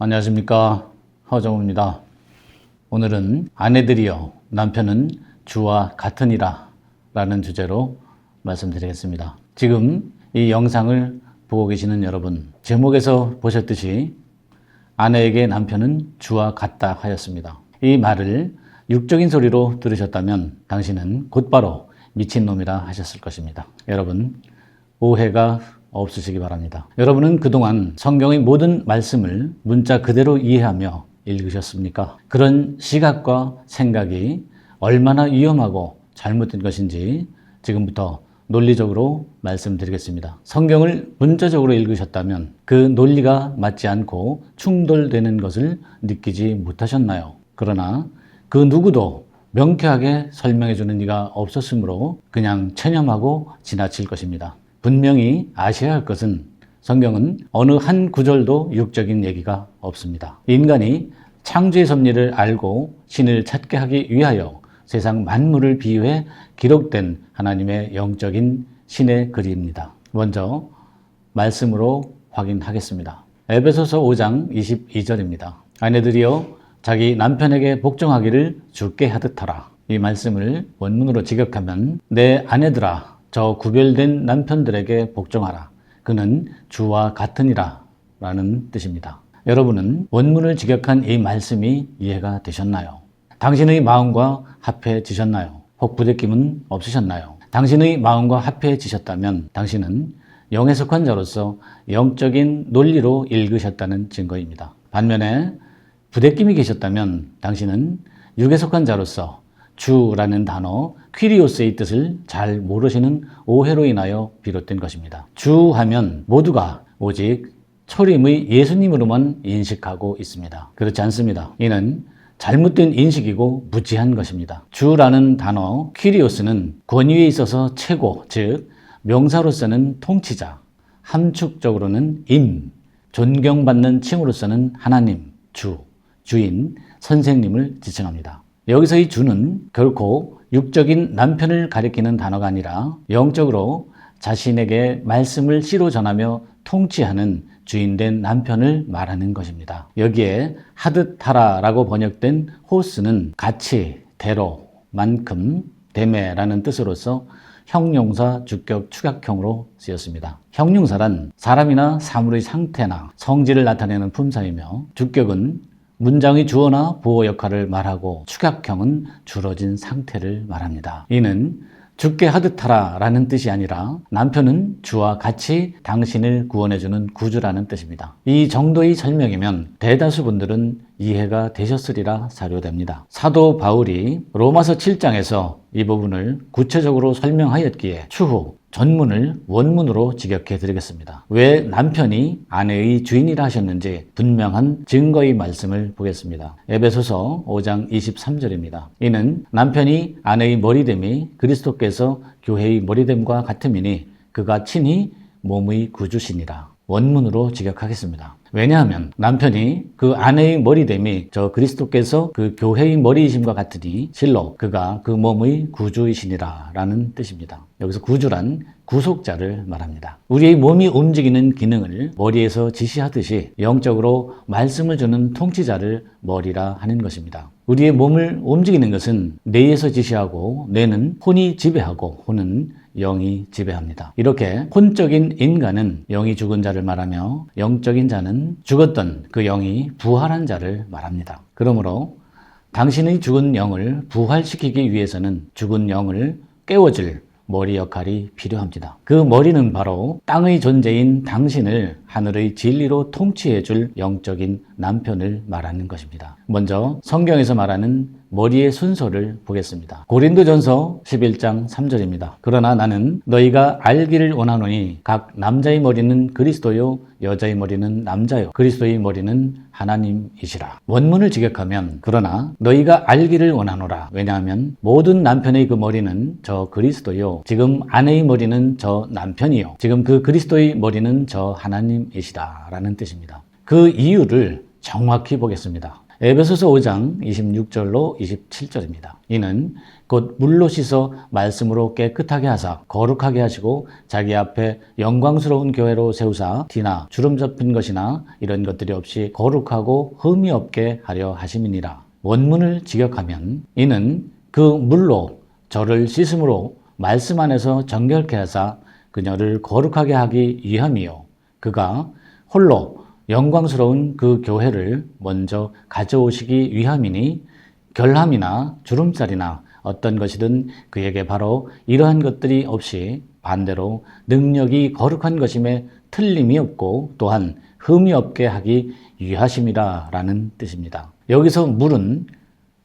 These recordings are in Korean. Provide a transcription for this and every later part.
안녕하십니까, 허정우입니다. 오늘은 아내들이여 남편은 주와 같으니라 라는 주제로 말씀드리겠습니다. 지금 이 영상을 보고 계시는 여러분, 제목에서 보셨듯이 아내에게 남편은 주와 같다 하였습니다. 이 말을 육적인 소리로 들으셨다면 당신은 곧바로 미친놈이라 하셨을 것입니다. 여러분, 오해가 없으시기 바랍니다. 여러분은 그동안 성경의 모든 말씀을 문자 그대로 이해하며 읽으셨습니까? 그런 시각과 생각이 얼마나 위험하고 잘못된 것인지 지금부터 논리적으로 말씀드리겠습니다. 성경을 문자적으로 읽으셨다면 그 논리가 맞지 않고 충돌되는 것을 느끼지 못하셨나요? 그러나 그 누구도 명쾌하게 설명해 주는 이가 없었으므로 그냥 체념하고 지나칠 것입니다. 분명히 아셔야 할 것은 성경은 어느 한 구절도 육적인 얘기가 없습니다. 인간이 창조의 섭리를 알고 신을 찾게 하기 위하여 세상 만물을 비유해 기록된 하나님의 영적인 신의 글입니다. 먼저 말씀으로 확인하겠습니다. 에베소서 5장 22절입니다. 아내들이여 자기 남편에게 복종하기를 주께 하듯 하라. 이 말씀을 원문으로 직역하면 내 아내들아 저 구별된 남편들에게 복종하라. 그는 주와 같으니라 라는 뜻입니다. 여러분은 원문을 직역한 이 말씀이 이해가 되셨나요? 당신의 마음과 합해지셨나요? 혹 부대낌은 없으셨나요? 당신의 마음과 합해지셨다면 당신은 영에 속한 자로서 영적인 논리로 읽으셨다는 증거입니다. 반면에 부대낌이 계셨다면 당신은 육에 속한 자로서 주라는 단어 퀴리오스의 뜻을 잘 모르시는 오해로 인하여 비롯된 것입니다. 주 하면 모두가 오직 초림의 예수님으로만 인식하고 있습니다. 그렇지 않습니다. 이는 잘못된 인식이고 무지한 것입니다. 주라는 단어 퀴리오스는 권위에 있어서 최고, 즉 명사로서는 통치자, 함축적으로는 임, 존경받는 칭으로서는 하나님, 주, 주인, 선생님을 지칭합니다. 여기서 이 주는 결코 육적인 남편을 가리키는 단어가 아니라 영적으로 자신에게 말씀을 씨로 전하며 통치하는 주인된 남편을 말하는 것입니다. 여기에 하듯 하라라고 번역된 호스는 같이, 대로, 만큼, 대매라는 뜻으로서 형용사, 주격, 축약형으로 쓰였습니다. 형용사란 사람이나 사물의 상태나 성질을 나타내는 품사이며 주격은 문장의 주어나 보어 역할을 말하고 축약형은 주어진 상태를 말합니다. 이는 주께 하듯 하라 라는 뜻이 아니라 남편은 주와 같이 당신을 구원해주는 구주라는 뜻입니다. 이 정도의 설명이면 대다수 분들은 이해가 되셨으리라 사료됩니다. 사도 바울이 로마서 7장에서 이 부분을 구체적으로 설명하였기에 추후 전문을 원문으로 직역해 드리겠습니다. 왜 남편이 아내의 주인이라 하셨는지 분명한 증거의 말씀을 보겠습니다. 에베소서 5장 23절입니다. 이는 남편이 아내의 머리됨이 그리스도께서 교회의 머리됨과 같음이니 그가 친히 몸의 구주시니라. 원문으로 직역하겠습니다. 왜냐하면 남편이 그 아내의 머리됨이 저 그리스도께서 그 교회의 머리이심과 같으니 실로 그가 그 몸의 구주이시니라 라는 뜻입니다. 여기서 구주란 구속자를 말합니다. 우리의 몸이 움직이는 기능을 머리에서 지시하듯이 영적으로 말씀을 주는 통치자를 머리라 하는 것입니다. 우리의 몸을 움직이는 것은 뇌에서 지시하고 뇌는 혼이 지배하고 혼은 영이 지배합니다. 이렇게 혼적인 인간은 영이 죽은 자를 말하며 영적인 자는 죽었던 그 영이 부활한 자를 말합니다. 그러므로 당신의 죽은 영을 부활시키기 위해서는 죽은 영을 깨워줄 머리 역할이 필요합니다. 그 머리는 바로 땅의 존재인 당신을 하늘의 진리로 통치해줄 영적인 남편을 말하는 것입니다. 먼저 성경에서 말하는 머리의 순서를 보겠습니다. 고린도전서 11장 3절입니다. 그러나 나는 너희가 알기를 원하노니 각 남자의 머리는 그리스도요 여자의 머리는 남자요 그리스도의 머리는 하나님이시라. 원문을 직역하면 그러나 너희가 알기를 원하노라. 왜냐하면 모든 남편의 그 머리는 저 그리스도요 지금 아내의 머리는 저 남편이요 지금 그 그리스도의 머리는 저 하나님이시라 라는 뜻입니다. 그 이유를 정확히 보겠습니다. 에베소서 5장 26절로 27절입니다. 이는 곧 물로 씻어 말씀으로 깨끗하게 하사 거룩하게 하시고 자기 앞에 영광스러운 교회로 세우사 티나 주름 잡힌 것이나 이런 것들이 없이 거룩하고 흠이 없게 하려 하심이니라. 원문을 직역하면 이는 그 물로 저를 씻음으로 말씀 안에서 정결케 하사 그녀를 거룩하게 하기 위함이요 그가 홀로 영광스러운 그 교회를 먼저 가져오시기 위함이니 결함이나 주름살이나 어떤 것이든 그에게 바로 이러한 것들이 없이 반대로 능력이 거룩한 것임에 틀림이 없고 또한 흠이 없게 하기 위하심이라 라는 뜻입니다. 여기서 물은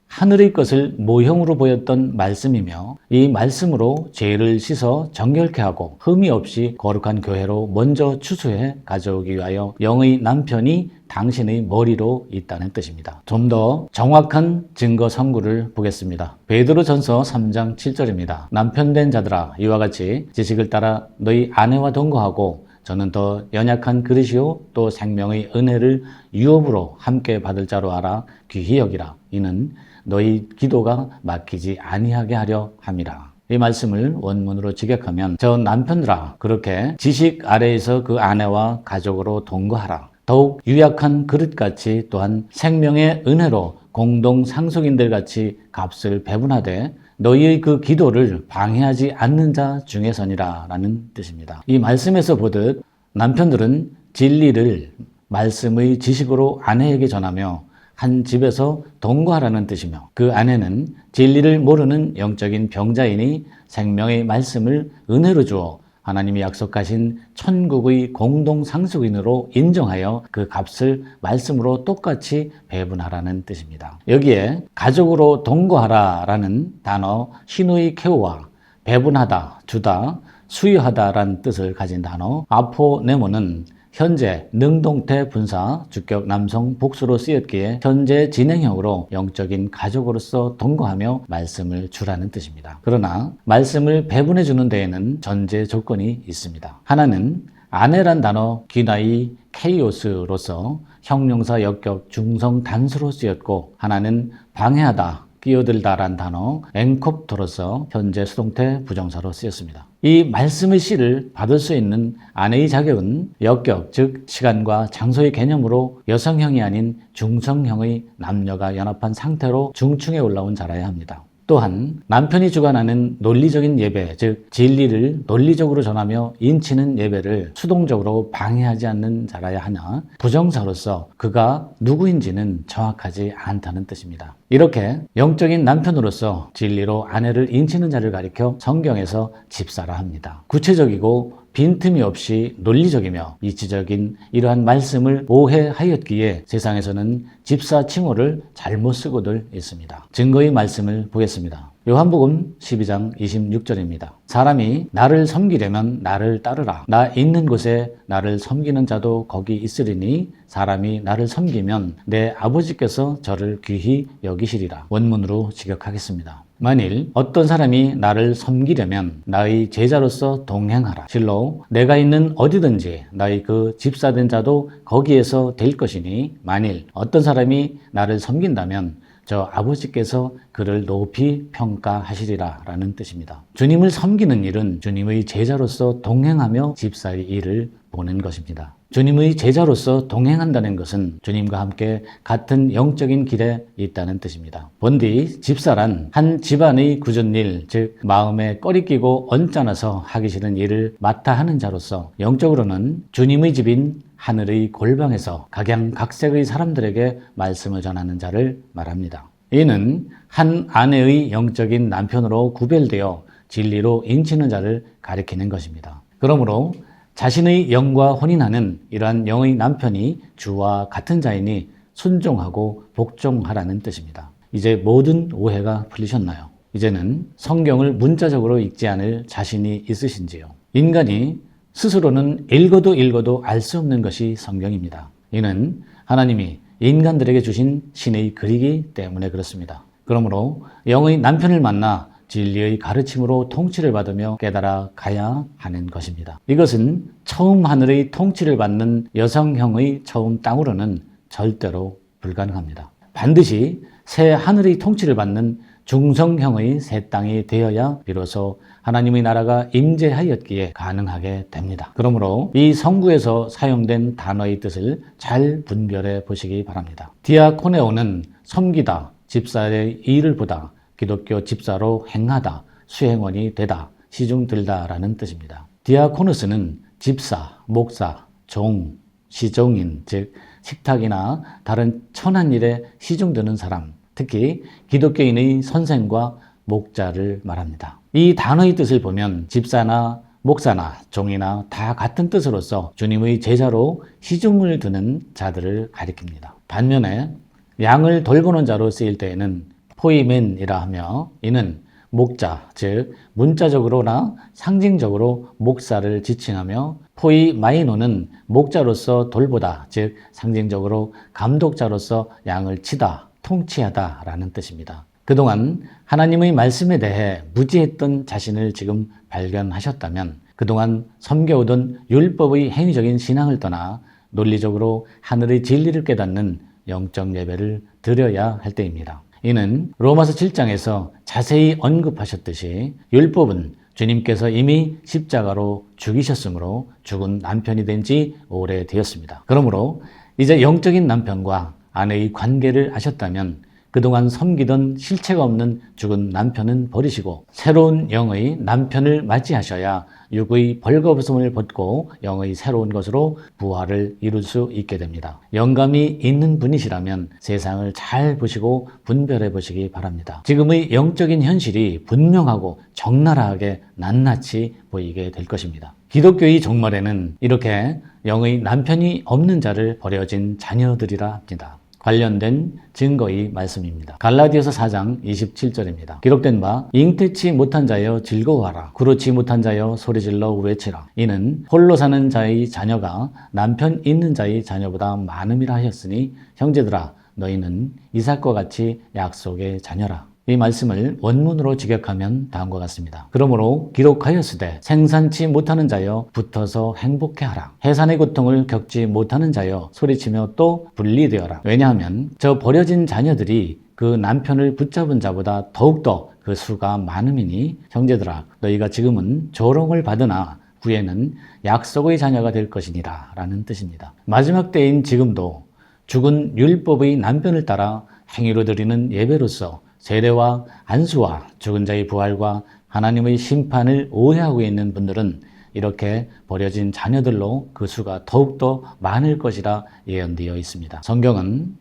하늘의 것을 모형으로 보였던 말씀이며 이 말씀으로 죄를 씻어 정결케 하고 흠이 없이 거룩한 교회로 먼저 추수해 가져오기 위하여 영의 남편이 당신의 머리로 있다는 뜻입니다. 좀 더 정확한 증거 선구를 보겠습니다. 베드로전서 3장 7절입니다. 남편된 자들아 이와 같이 지식을 따라 너희 아내와 동거하고 저는 더 연약한 그릇이요 또 생명의 은혜를 유업으로 함께 받을 자로 알아 귀히 여기라. 이는 너희 기도가 막히지 아니하게 하려 함이라. 이 말씀을 원문으로 직역하면 저 남편들아 그렇게 지식 아래에서 그 아내와 가족으로 동거하라. 더욱 유약한 그릇같이 또한 생명의 은혜로 공동 상속인들같이 값을 배분하되 너희의 그 기도를 방해하지 않는 자 중에서니라 라는 뜻입니다. 이 말씀에서 보듯 남편들은 진리를 말씀의 지식으로 아내에게 전하며 한 집에서 동거하라는 뜻이며 그 아내는 진리를 모르는 영적인 병자이니 생명의 말씀을 은혜로 주어 하나님이 약속하신 천국의 공동 상속인으로 인정하여 그 값을 말씀으로 똑같이 배분하라는 뜻입니다. 여기에 가족으로 동거하라라는 단어 시누이 케오와 배분하다, 주다, 수유하다라는 뜻을 가진 단어 아포네모는 현재 능동태 분사 주격 남성 복수로 쓰였기에 현재 진행형으로 영적인 가족으로서 동거하며 말씀을 주라는 뜻입니다. 그러나 말씀을 배분해 주는 데에는 전제 조건이 있습니다. 하나는 아내란 단어 기나이 케이오스로서 형용사 역격 중성 단수로 쓰였고 하나는 방해하다 끼어들다란 단어 앵콥토로서 현재 수동태 부정사로 쓰였습니다. 이 말씀의 씨를 받을 수 있는 아내의 자격은 역격, 즉 시간과 장소의 개념으로 여성형이 아닌 중성형의 남녀가 연합한 상태로 중층에 올라온 자라야 합니다. 또한 남편이 주관하는 논리적인 예배, 즉 진리를 논리적으로 전하며 인치는 예배를 수동적으로 방해하지 않는 자라야 하나 부정사로서 그가 누구인지는 정확하지 않다는 뜻입니다. 이렇게 영적인 남편으로서 진리로 아내를 인치는 자를 가리켜 성경에서 집사라 합니다. 구체적이고 빈틈이 없이 논리적이며 이치적인 이러한 말씀을 오해하였기에 세상에서는 집사 칭호를 잘못 쓰고들 있습니다. 증거의 말씀을 보겠습니다. 요한복음 12장 26절입니다. 사람이 나를 섬기려면 나를 따르라. 나 있는 곳에 나를 섬기는 자도 거기 있으리니 사람이 나를 섬기면 내 아버지께서 저를 귀히 여기시리라. 원문으로 직역하겠습니다. 만일 어떤 사람이 나를 섬기려면 나의 제자로서 동행하라. 실로 내가 있는 어디든지 나의 그 집사된 자도 거기에서 될 것이니 만일 어떤 사람이 나를 섬긴다면 저 아버지께서 그를 높이 평가하시리라 라는 뜻입니다. 주님을 섬기는 일은 주님의 제자로서 동행하며 집사의 일을 보는 것입니다. 주님의 제자로서 동행한다는 것은 주님과 함께 같은 영적인 길에 있다는 뜻입니다. 본디 집사란 한 집안의 굳은 일, 즉 마음에 꺼리 끼고 언짢아서 하기 싫은 일을 맡아 하는 자로서 영적으로는 주님의 집인 하늘의 골방에서 각양각색의 사람들에게 말씀을 전하는 자를 말합니다. 이는 한 아내의 영적인 남편으로 구별되어 진리로 인치는 자를 가리키는 것입니다. 그러므로 자신의 영과 혼인하는 이러한 영의 남편이 주와 같은 자이니 순종하고 복종하라는 뜻입니다. 이제 모든 오해가 풀리셨나요? 이제는 성경을 문자적으로 읽지 않을 자신이 있으신지요? 인간이 스스로는 읽어도 알 수 없는 것이 성경입니다. 이는 하나님이 인간들에게 주신 신의 글이기 때문에 그렇습니다. 그러므로 영의 남편을 만나 진리의 가르침으로 통치를 받으며 깨달아 가야 하는 것입니다. 이것은 처음 하늘의 통치를 받는 여성형의 처음 땅으로는 절대로 불가능합니다. 반드시 새 하늘의 통치를 받는 중성형의 새 땅이 되어야 비로소 하나님의 나라가 임재하였기에 가능하게 됩니다. 그러므로 이 성구에서 사용된 단어의 뜻을 잘 분별해 보시기 바랍니다. 디아코네오는 섬기다, 집사의 일을 보다, 기독교 집사로 행하다, 수행원이 되다, 시중 들다라는 뜻입니다. 디아코누스는 집사, 목사, 종, 시종인, 즉 식탁이나 다른 천한 일에 시중드는 사람, 특히 기독교인의 선생과 목자를 말합니다. 이 단어의 뜻을 보면 집사나 목사나 종이나 다 같은 뜻으로서 주님의 제자로 시중을 두는 자들을 가리킵니다. 반면에 양을 돌보는 자로 쓰일 때에는 포이멘이라 하며 이는 목자, 즉 문자적으로나 상징적으로 목사를 지칭하며 포이마이노는 목자로서 돌보다, 즉 상징적으로 감독자로서 양을 치다, 통치하다 라는 뜻입니다. 그동안 하나님의 말씀에 대해 무지했던 자신을 지금 발견하셨다면 그동안 섬겨오던 율법의 행위적인 신앙을 떠나 논리적으로 하늘의 진리를 깨닫는 영적 예배를 드려야 할 때입니다. 이는 로마서 7장에서 자세히 언급하셨듯이 율법은 주님께서 이미 십자가로 죽이셨으므로 죽은 남편이 된 지 오래되었습니다. 그러므로 이제 영적인 남편과 아내의 관계를 아셨다면 그동안 섬기던 실체가 없는 죽은 남편은 버리시고 새로운 영의 남편을 맞이하셔야 육의 벌거벗음을 벗고 영의 새로운 것으로 부활을 이룰 수 있게 됩니다. 영감이 있는 분이시라면 세상을 잘 보시고 분별해 보시기 바랍니다. 지금의 영적인 현실이 분명하고 적나라하게 낱낱이 보이게 될 것입니다. 기독교의 종말에는 이렇게 영의 남편이 없는 자를 버려진 자녀들이라 합니다. 관련된 증거의 말씀입니다. 갈라디아서 4장 27절입니다. 기록된 바 잉태치 못한 자여 즐거워하라. 그렇지 못한 자여 소리질러 외치라. 이는 홀로 사는 자의 자녀가 남편 있는 자의 자녀보다 많음이라 하였으니 형제들아 너희는 이삭과 같이 약속의 자녀라. 이 말씀을 원문으로 직역하면 다음과 같습니다. 그러므로 기록하였으되 생산치 못하는 자여 붙어서 행복해하라. 해산의 고통을 겪지 못하는 자여 소리치며 또 분리되어라. 왜냐하면 저 버려진 자녀들이 그 남편을 붙잡은 자보다 더욱더 그 수가 많음이니 형제들아 너희가 지금은 조롱을 받으나 후에는 약속의 자녀가 될 것이니라 라는 뜻입니다. 마지막 때인 지금도 죽은 율법의 남편을 따라 행위로 드리는 예배로서 세례와 안수와 죽은 자의 부활과 하나님의 심판을 오해하고 있는 분들은 이렇게 버려진 자녀들로 그 수가 더욱더 많을 것이라 예언되어 있습니다. 성경은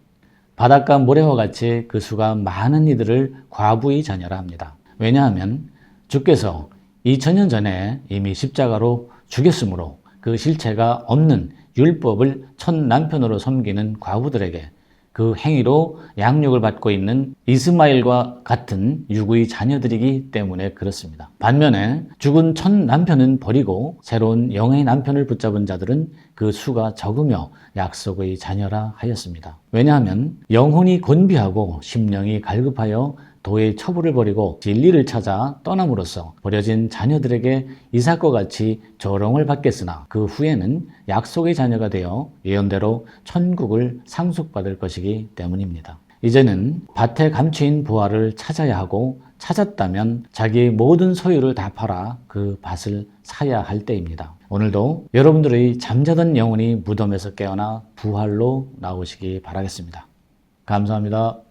바닷가 모래와 같이 그 수가 많은 이들을 과부의 자녀라 합니다. 왜냐하면 주께서 2000년 전에 이미 십자가로 죽였으므로 그 실체가 없는 율법을 첫 남편으로 섬기는 과부들에게 그 행위로 양육을 받고 있는 이스마엘과 같은 육의 자녀들이기 때문에 그렇습니다. 반면에 죽은 첫 남편은 버리고 새로운 영의 남편을 붙잡은 자들은 그 수가 적으며 약속의 자녀라 하였습니다. 왜냐하면 영혼이 곤비하고 심령이 갈급하여 도의 처부를 버리고 진리를 찾아 떠남으로써 버려진 자녀들에게 이삭과 같이 조롱을 받겠으나 그 후에는 약속의 자녀가 되어 예언대로 천국을 상속받을 것이기 때문입니다. 이제는 밭에 감추인 보화를 찾아야 하고 찾았다면 자기의 모든 소유를 다 팔아 그 밭을 사야 할 때입니다. 오늘도 여러분들의 잠자던 영혼이 무덤에서 깨어나 부활로 나오시기 바라겠습니다. 감사합니다.